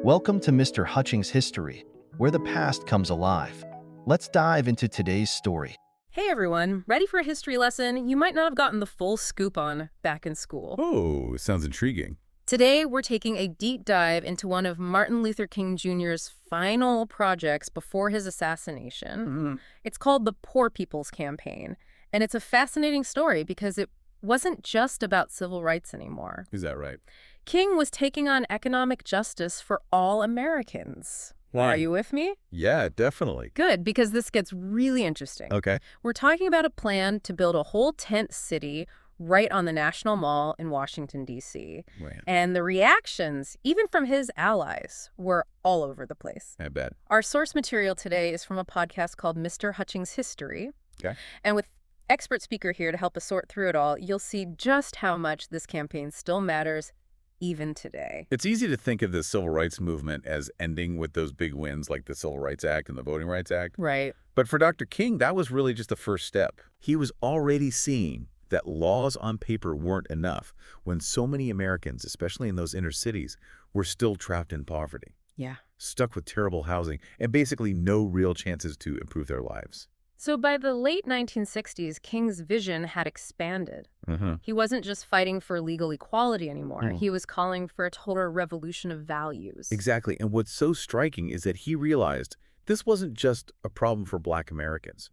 Welcome to Mr. Hutchings History, where the past comes alive. Let's dive into today's story. Hey everyone, ready for a history lesson you might not have gotten the full scoop on back in school? Oh, sounds intriguing. Today we're taking a deep dive into one of Martin Luther King Jr.'s final projects before his assassination. It's called the Poor People's Campaign, and it's a fascinating story because it wasn't just about civil rights anymore. Is that right? King was taking on economic justice for all Americans. Are you with me? Yeah, definitely. Good, because this gets really interesting. Okay. We're talking about a plan to build a whole tent city right on the National Mall in Washington, D.C. Right. And the reactions, even from his allies, were all over the place. I bet. Our source material today is from a podcast called Mr. Hutchings History. Okay. And with expert speaker here to help us sort through it all, you'll see just how much this campaign still matters even today. It's easy to think of the civil rights movement as ending with those big wins like the Civil Rights Act and the Voting Rights Act. Right. But for Dr. King, that was really just the first step. He was already seeing that laws on paper weren't enough when so many Americans, especially in those inner cities, were still trapped in poverty. Yeah. Stuck with terrible housing and basically no real chances to improve their lives. So by the late 1960s, King's vision had expanded. He wasn't just fighting for legal equality anymore. He was calling for a total revolution of values. Exactly. And what's so striking is that he realized this wasn't just a problem for Black Americans.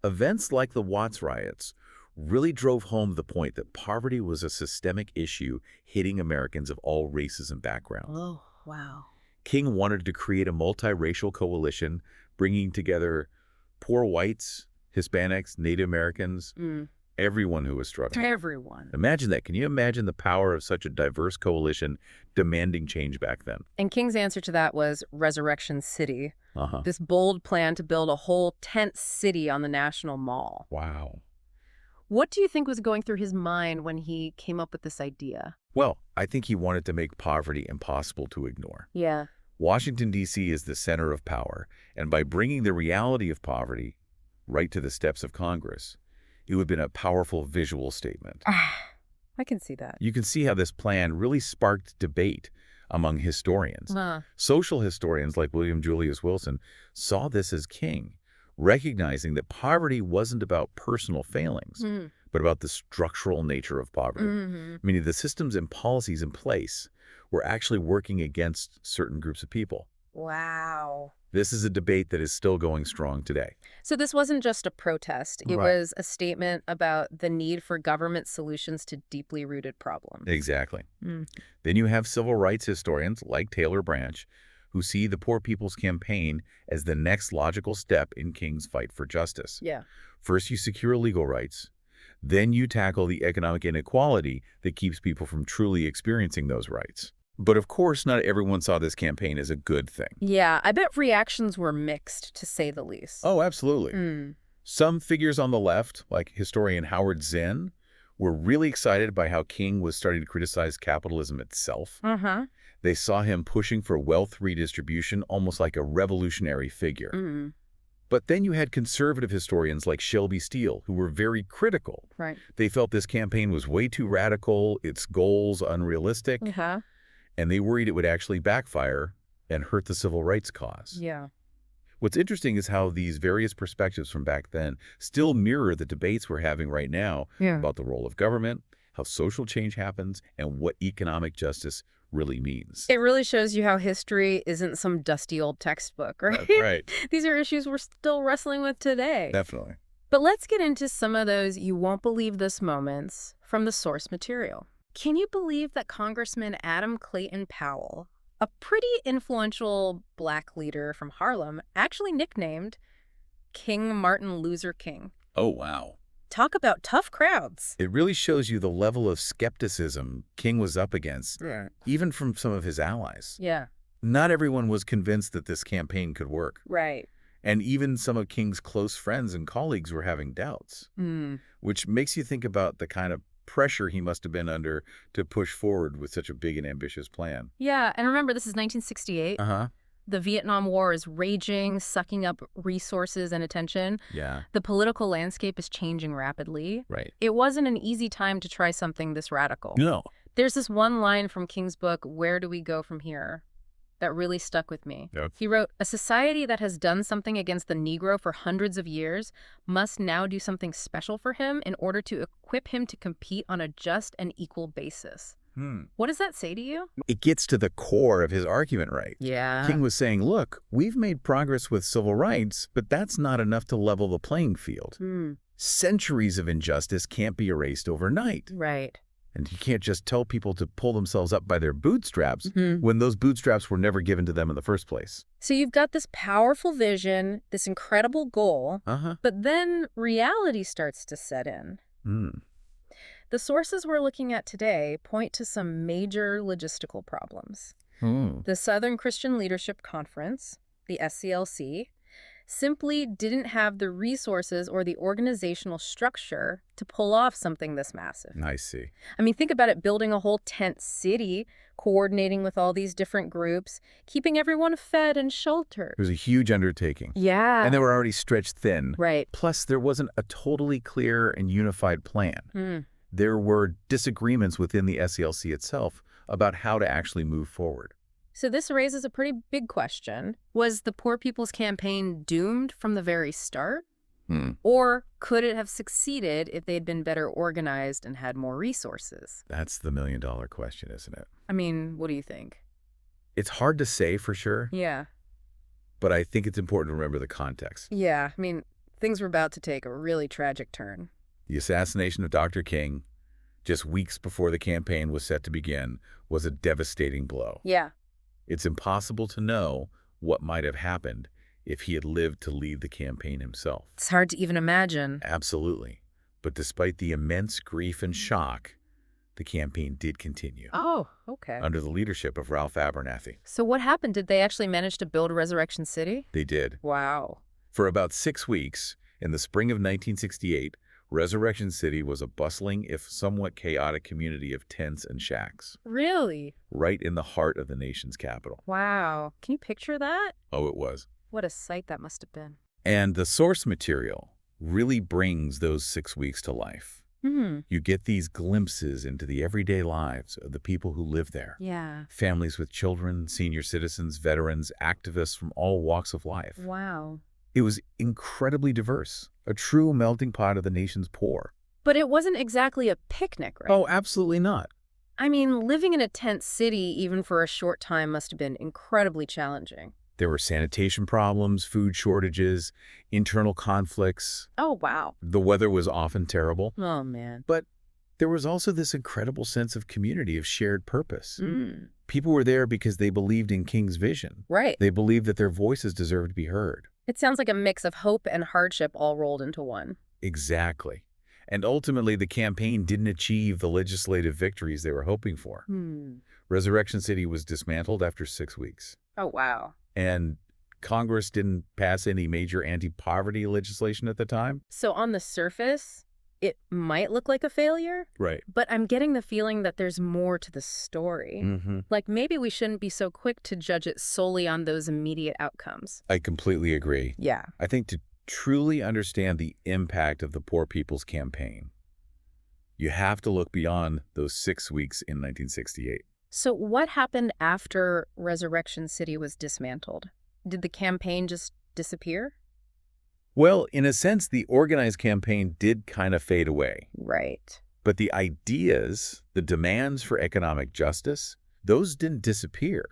Events like the Watts riots really drove home the point that poverty was a systemic issue hitting Americans of all races and backgrounds. Oh, wow. King wanted to create a multiracial coalition, bringing together poor whites, Hispanics, Native Americans, everyone who was struggling. Everyone. Imagine that. Can you imagine the power of such a diverse coalition demanding change back then? And King's answer to that was Resurrection City, Uh-huh. this bold plan to build a whole tent city on the National Mall. Wow. What do you think was going through his mind when he came up with this idea? Well, I think he wanted to make poverty impossible to ignore. Yeah. Washington, D.C. is the center of power, and by bringing the reality of poverty right to the steps of Congress, it would have been a powerful visual statement. I can see that. You can see how this plan really sparked debate among historians. Social historians like William Julius Wilson saw this as King, recognizing that poverty wasn't about personal failings, but about the structural nature of poverty, meaning the systems and policies in place were actually working against certain groups of people. Wow. This is a debate that is still going strong today. So this wasn't just a protest. It Right. was a statement about the need for government solutions to deeply rooted problems. Exactly. Then you have civil rights historians like Taylor Branch, who see the Poor People's Campaign as the next logical step in King's fight for justice. Yeah. First, you secure legal rights. Then you tackle the economic inequality that keeps people from truly experiencing those rights. But of course, not everyone saw this campaign as a good thing. Yeah, I bet reactions were mixed, to say the least. Oh, absolutely. Some figures on the left, like historian Howard Zinn, were really excited by how King was starting to criticize capitalism itself. They saw him pushing for wealth redistribution almost like a revolutionary figure. But then you had conservative historians like Shelby Steele, who were very critical. Right. They felt this campaign was way too radical, its goals unrealistic, and they worried it would actually backfire and hurt the civil rights cause. Yeah. What's interesting is how these various perspectives from back then still mirror the debates we're having right now about the role of government, how social change happens, and what economic justice really means. It really shows you how history isn't some dusty old textbook, right? Right. These are issues we're still wrestling with today. Definitely. But let's get into some of those you won't believe this moments from the source material. Can you believe that Congressman Adam Clayton Powell, a pretty influential Black leader from Harlem, actually nicknamed King Martin Luther King? Oh, wow. Talk about tough crowds. It really shows you the level of skepticism King was up against, even from some of his allies. Yeah. Not everyone was convinced that this campaign could work. Right. And even some of King's close friends and colleagues were having doubts, which makes you think about the kind of pressure he must have been under to push forward with such a big and ambitious plan. Yeah, and remember, this is 1968. The Vietnam War is raging, sucking up resources and attention. Yeah. The political landscape is changing rapidly. Right. It wasn't an easy time to try something this radical. No. There's this one line from King's book, Where Do We Go From Here? that really stuck with me. Yep. He wrote, "A society that has done something against the Negro for hundreds of years must now do something special for him in order to equip him to compete on a just and equal basis." What does that say to you? It gets to the core of his argument, right? Yeah. King was saying, look, we've made progress with civil rights, but that's not enough to level the playing field. Centuries of injustice can't be erased overnight. Right. And you can't just tell people to pull themselves up by their bootstraps when those bootstraps were never given to them in the first place. So you've got this powerful vision, this incredible goal, but then reality starts to set in. The sources we're looking at today point to some major logistical problems. The Southern Christian Leadership Conference, the SCLC, simply didn't have the resources or the organizational structure to pull off something this massive. I see. I mean, think about it, building a whole tent city, coordinating with all these different groups, keeping everyone fed and sheltered. It was a huge undertaking. Yeah. And they were already stretched thin. Right. Plus, there wasn't a totally clear and unified plan. There were disagreements within the SCLC itself about how to actually move forward. So this raises a pretty big question. Was the Poor People's Campaign doomed from the very start? Or could it have succeeded if they'd been better organized and had more resources? That's the million-dollar question, isn't it? I mean, what do you think? It's hard to say for sure. Yeah. But I think it's important to remember the context. Yeah, I mean, things were about to take a really tragic turn. The assassination of Dr. King, just weeks before the campaign was set to begin, was a devastating blow. Yeah. It's impossible to know what might have happened if he had lived to lead the campaign himself. It's hard to even imagine. Absolutely. But despite the immense grief and shock, the campaign did continue. Oh, okay. Under the leadership of Ralph Abernathy. So what happened? Did they actually manage to build Resurrection City? They did. Wow. For about 6 weeks, in the spring of 1968, Resurrection City was a bustling, if somewhat chaotic community of tents and shacks. Really? Right in the heart of the nation's capital. Wow. Can you picture that? Oh, it was. What a sight that must have been. And the source material really brings those 6 weeks to life. You get these glimpses into the everyday lives of the people who live there. Yeah. Families with children, senior citizens, veterans, activists from all walks of life. Wow. It was incredibly diverse, a true melting pot of the nation's poor. But it wasn't exactly a picnic, right? Oh, absolutely not. I mean, living in a tent city, even for a short time, must have been incredibly challenging. There were sanitation problems, food shortages, internal conflicts. Oh, wow. The weather was often terrible. Oh, man. But there was also this incredible sense of community, of shared purpose. People were there because they believed in King's vision. Right. They believed that their voices deserved to be heard. It sounds like a mix of hope and hardship all rolled into one. Exactly. And ultimately, the campaign didn't achieve the legislative victories they were hoping for. Resurrection City was dismantled after 6 weeks. Oh, wow. And Congress didn't pass any major anti-poverty legislation at the time. So on the surface, it might look like a failure. Right. But I'm getting the feeling that there's more to the story. Like maybe we shouldn't be so quick to judge it solely on those immediate outcomes. I completely agree. Yeah. I think to truly understand the impact of the Poor People's Campaign, you have to look beyond those 6 weeks in 1968. So what happened after Resurrection City was dismantled? Did the campaign just disappear? Well, in a sense, the organized campaign did kind of fade away. Right. But the ideas, the demands for economic justice, those didn't disappear.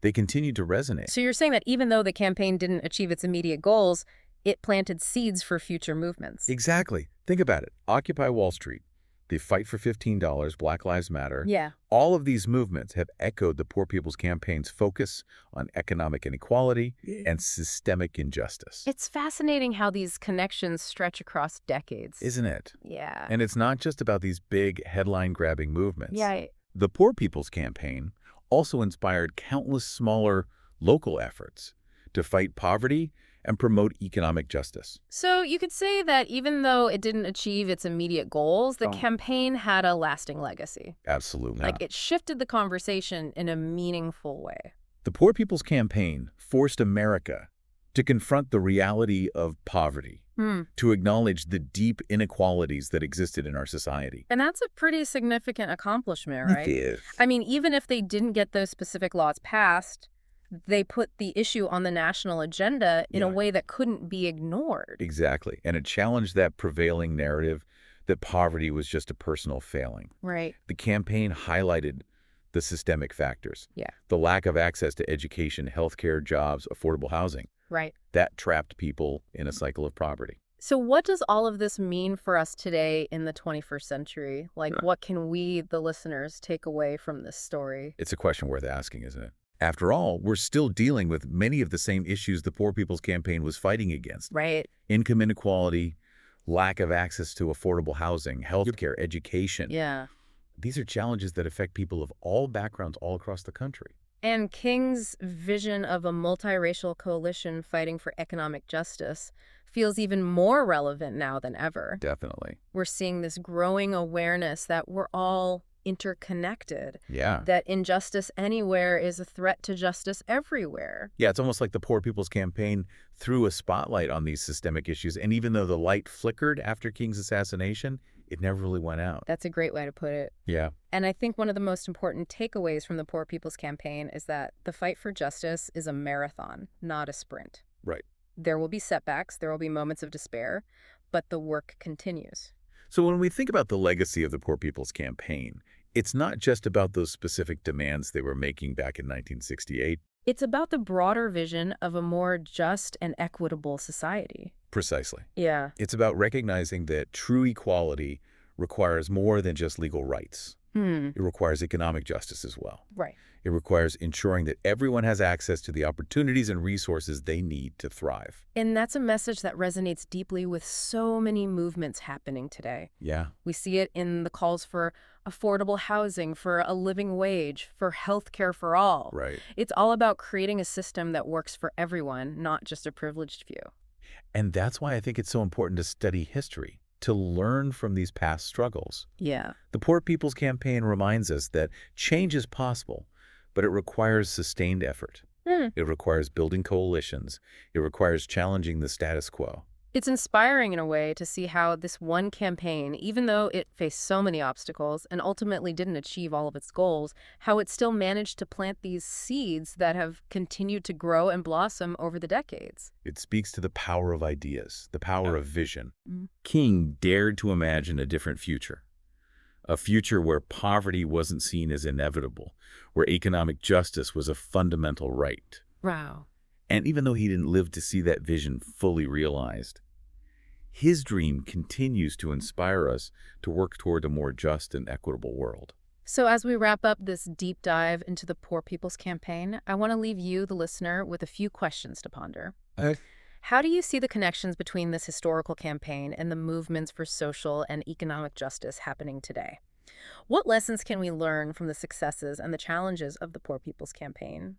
They continued to resonate. So you're saying that even though the campaign didn't achieve its immediate goals, it planted seeds for future movements. Exactly. Think about it. Occupy Wall Street, the Fight for $15, Black Lives Matter. Yeah. All of these movements have echoed the Poor People's Campaign's focus on economic inequality and systemic injustice. It's fascinating how these connections stretch across decades. Isn't it? Yeah. And it's not just about these big headline-grabbing movements. Yeah. The Poor People's Campaign also inspired countless smaller local efforts to fight poverty and promote economic justice. So you could say that even though it didn't achieve its immediate goals, the campaign had a lasting legacy. Absolutely. Like it shifted the conversation in a meaningful way. The Poor People's Campaign forced America to confront the reality of poverty, to acknowledge the deep inequalities that existed in our society. And that's a pretty significant accomplishment, right? It is. I mean, even if they didn't get those specific laws passed, They put the issue on the national agenda in a Yeah. way that couldn't be ignored. Exactly. And it challenged that prevailing narrative that poverty was just a personal failing. Right. The campaign highlighted the systemic factors. Yeah. The lack of access to education, healthcare, jobs, affordable housing. Right. That trapped people in a cycle of poverty. So what does all of this mean for us today in the 21st century? Like, what can we, the listeners, take away from this story? It's a question worth asking, isn't it? After all, we're still dealing with many of the same issues the Poor People's Campaign was fighting against. Right. Income inequality, lack of access to affordable housing, healthcare, education. Yeah. These are challenges that affect people of all backgrounds all across the country. And King's vision of a multiracial coalition fighting for economic justice feels even more relevant now than ever. Definitely. We're seeing this growing awareness that we're all interconnected, Yeah. that injustice anywhere is a threat to justice everywhere. Yeah, it's almost like the Poor People's Campaign threw a spotlight on these systemic issues, and even though the light flickered after King's assassination, it never really went out. That's a great way to put it. Yeah. And I think one of the most important takeaways from the Poor People's Campaign is that the fight for justice is a marathon, not a sprint. Right. There will be setbacks, there will be moments of despair, but the work continues. So when we think about the legacy of the Poor People's Campaign, it's not just about those specific demands they were making back in 1968. It's about the broader vision of a more just and equitable society. Precisely. Yeah. It's about recognizing that true equality requires more than just legal rights. It requires economic justice as well. Right. It requires ensuring that everyone has access to the opportunities and resources they need to thrive. And that's a message that resonates deeply with so many movements happening today. Yeah. We see it in the calls for affordable housing, for a living wage, for health care for all. Right. It's all about creating a system that works for everyone, not just a privileged few. And that's why I think it's so important to study history, to learn from these past struggles. Yeah. The Poor People's Campaign reminds us that change is possible, but it requires sustained effort. It requires building coalitions. It requires challenging the status quo. It's inspiring in a way to see how this one campaign, even though it faced so many obstacles and ultimately didn't achieve all of its goals, how it still managed to plant these seeds that have continued to grow and blossom over the decades. It speaks to the power of ideas, the power of vision. King dared to imagine a different future. A future where poverty wasn't seen as inevitable, where economic justice was a fundamental right. Wow. And even though he didn't live to see that vision fully realized, his dream continues to inspire us to work toward a more just and equitable world. So as we wrap up this deep dive into the Poor People's Campaign, I want to leave you, the listener, with a few questions to ponder. How do you see the connections between this historical campaign and the movements for social and economic justice happening today? What lessons can we learn from the successes and the challenges of the Poor People's Campaign?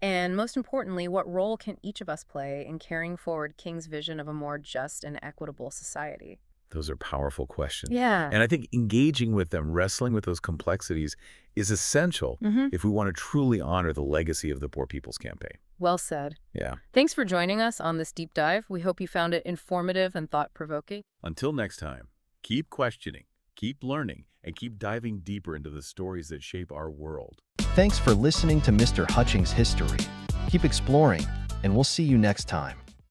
And most importantly, what role can each of us play in carrying forward King's vision of a more just and equitable society? Those are powerful questions. Yeah. And I think engaging with them, wrestling with those complexities is essential if we want to truly honor the legacy of the Poor People's Campaign. Well said. Yeah. Thanks for joining us on this deep dive. We hope you found it informative and thought-provoking. Until next time, keep questioning, keep learning, and keep diving deeper into the stories that shape our world. Thanks for listening to Mr. Hutchings History. Keep exploring, and we'll see you next time.